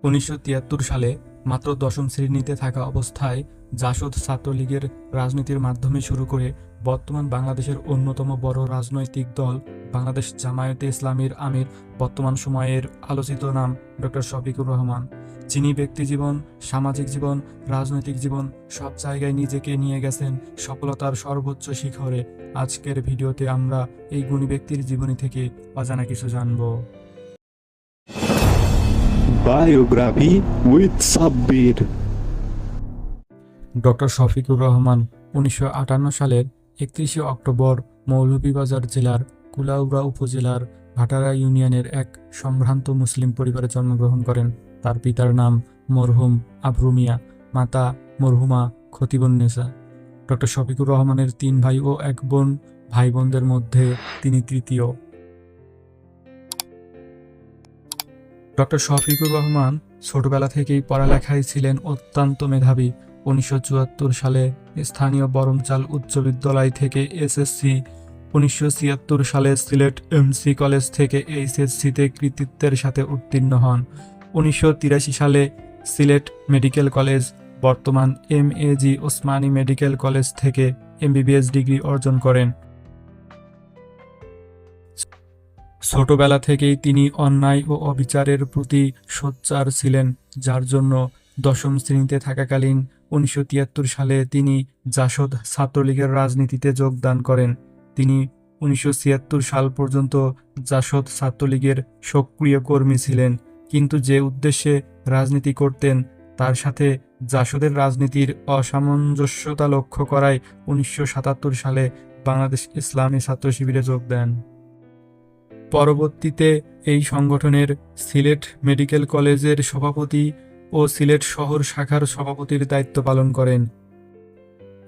1973 সালে মাত্র দশম শ্রেণীতে থাকা অবস্থায় জাসদ ছাত্রলীগের রাজনীতির মাধ্যমে শুরু করে বর্তমান বাংলাদেশের অন্যতম বড় রাজনৈতিক দল বাংলাদেশ জামায়াতে ইসলামীর আমির, বর্তমান সময়ের আলোচিত নাম ডক্টর শফিকুর রহমান, যিনি ব্যক্তিজীবন, সামাজিক জীবন, রাজনৈতিক জীবন সব জায়গায় নিজেকে নিয়ে গেছেন সফলতার সর্বোচ্চ শিখরে। আজকের ভিডিওতে আমরা এই গুণী ব্যক্তির জীবনী থেকে অজানা কিছু জানব। Biography with Sabbir. Doctor Shafiqur Rahman 1958 সালের 31শে অক্টোবর মৌলভীবাজার জেলার কুলাউড়া উপজেলার ভাটারা ইউনিয়নের এক সম্ভ্রান্ত মুসলিম পরিবারে জন্মগ্রহণ করেন। তার পিতার নাম মরহুম আবরু মিয়া, মাতা মরহুমা খতিবুন্নেসা। ডক্টর শফিকুর রহমানের 3 ভাই ও 1 বোন। ভাই বোনদের মধ্যে তিনি তৃতীয়। ডক্টর শফিকুর রহমান ছোটবেলা থেকেই পড়ালেখায় ছিলেন অত্যন্ত মেধাবী। 1974 সালে স্থানীয় বরমচাল উচ্চ বিদ্যালয় থেকে এসএসসি, 1976 সালে সিলেট এমসি কলেজ থেকে এইচএসসিতে কৃতিত্বের সাথে উত্তীর্ণ হন। 1983 সালে সিলেট মেডিকেল কলেজ, বর্তমান এমএজি ওসমানী মেডিকেল কলেজ থেকে এমবিবিএস ডিগ্রি অর্জন করেন। ছোটবেলা থেকেই তিনি অন্যায় ও অবিচারের প্রতি সোচ্চার ছিলেন, যার জন্য দশম শ্রেণীতে থাকাকালীন 1973 সালে তিনি জাসদ ছাত্রলীগের রাজনীতিতে যোগদান করেন। তিনি 1976 সাল পর্যন্ত জাসদ ছাত্রলীগের সক্রিয় কর্মী ছিলেন, কিন্তু যে উদ্দেশ্যে রাজনীতি করতেন তার সাথে জাসদের রাজনীতির অসামঞ্জস্যতা লক্ষ্য করায় 1977 সালে বাংলাদেশ ইসলামী ছাত্র শিবিরে যোগ দেন। পরবর্তীতে এই সংগঠনের সিলেট মেডিকেল কলেজের সভাপতি ও সিলেট শহর শাখার সভাপতির দায়িত্ব পালন করেন।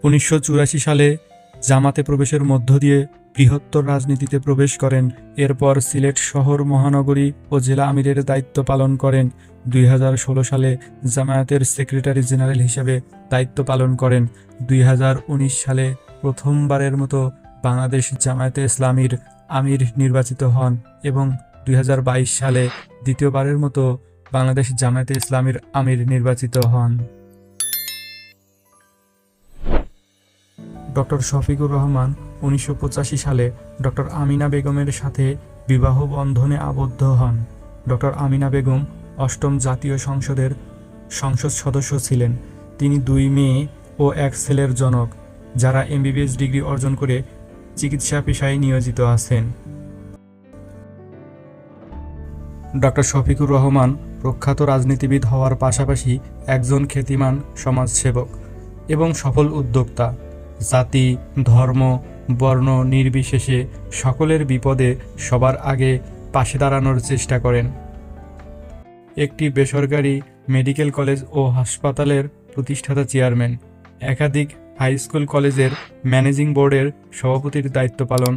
1984 সালে জামাতে প্রবেশের মধ্য দিয়ে বৃহত্তর রাজনীতিতে প্রবেশ করেন। এরপর সিলেট শহর, মহানগরী ও জেলা আমিরের দায়িত্ব পালন করেন। 2016 সালে জামায়াতের সেক্রেটারি জেনারেল হিসেবে দায়িত্ব পালন করেন। 2019 সালে প্রথমবারের মতো বাংলাদেশ জামায়াতে ইসলামীর আমির নির্বাচিত হন এবং 2022 সালে দ্বিতীয়বারের মতো বাংলাদেশ জামায়াতে ইসলামীর আমির নির্বাচিত হন। ডক্টর শফিকুর রহমান 1985 সালে ডক্টর আমিনা বেগমের সাথে বিবাহ বন্ধনে আবদ্ধ হন। ডক্টর আমিনা বেগম 8ম জাতীয় সংসদের সংসদ সদস্য ছিলেন। তিনি 2 মেয়ে ও 1 ছেলের জনক, যারা এমবিবিএস ডিগ্রি অর্জন করে চিকিৎসা পেশায় নিয়োজিত আছেন। ডক্টর শফিকুর রহমান প্রখ্যাত রাজনীতিবিদ হওয়ার পাশাপাশি একজন খ্যাতিমান সমাজসেবক এবং সফল উদ্যোক্তা। জাতি, ধর্ম, বর্ণ নির্বিশেষে সকলের বিপদে সবার আগে পাশে দাঁড়ানোর চেষ্টা করেন। একটি বেসরকারি মেডিকেল কলেজ ও হাসপাতালের প্রতিষ্ঠাতা চেয়ারম্যান, একাধিক হাই স্কুল কলেজের ম্যানেজিং বোর্ডের সভাপতির দায়িত্ব পালন,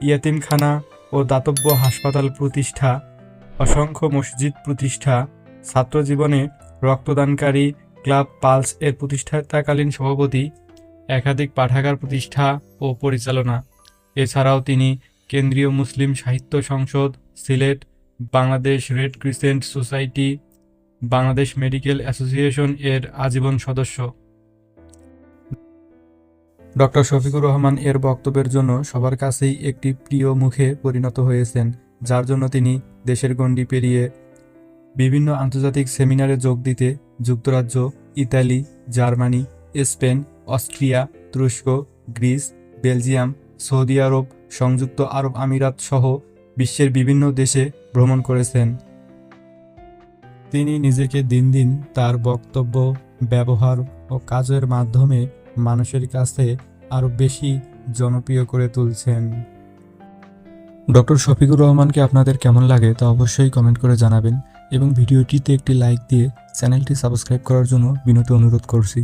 ইয়াতিমখানা ও দাতব্য হাসপাতাল প্রতিষ্ঠা, অসংখ্য মসজিদ প্রতিষ্ঠা, ছাত্র জীবনে রক্তদানকারী ক্লাব পালস এর প্রতিষ্ঠাতাকালীন সভাপতি, একাধিক পাঠাগার প্রতিষ্ঠা ও পরিচালনা। এছাড়াও তিনি কেন্দ্রীয় মুসলিম সাহিত্য সংসদ, Sylhet, Bangladesh red crescent society, Bangladesh medical association এর আজীবন সদস্য। ডক্টর শফিকুর রহমান এর বক্তব্যের জন্য সবার কাছেই একটি প্রিয় মুখে পরিণত হয়েছেন, যার জন্য তিনি দেশের গণ্ডি পেরিয়ে বিভিন্ন আন্তর্জাতিক সেমিনারে যোগ দিতে যুক্তরাজ্য, ইতালি, জার্মানি, স্পেন, অস্ট্রিয়া, তুরস্ক, গ্রিস, বেলজিয়াম, সৌদি আরব, সংযুক্ত আরব আমিরাত সহ বিশ্বের বিভিন্ন দেশে ভ্রমণ করেছেন। তিনি নিজেকে দিন দিন তার বক্তব্য, ব্যবহার ও কাজের মাধ্যমে মানুষের কাছে আরও বেশি জনপ্রিয় করে তুলছেন। ডক্টর শফিকুর রহমানকে আপনাদের কেমন লাগে তা অবশ্যই কমেন্ট করে জানাবেন এবং ভিডিওটিতে একটি লাইক দিয়ে চ্যানেলটি সাবস্ক্রাইব করার জন্য বিনীত অনুরোধ করছি।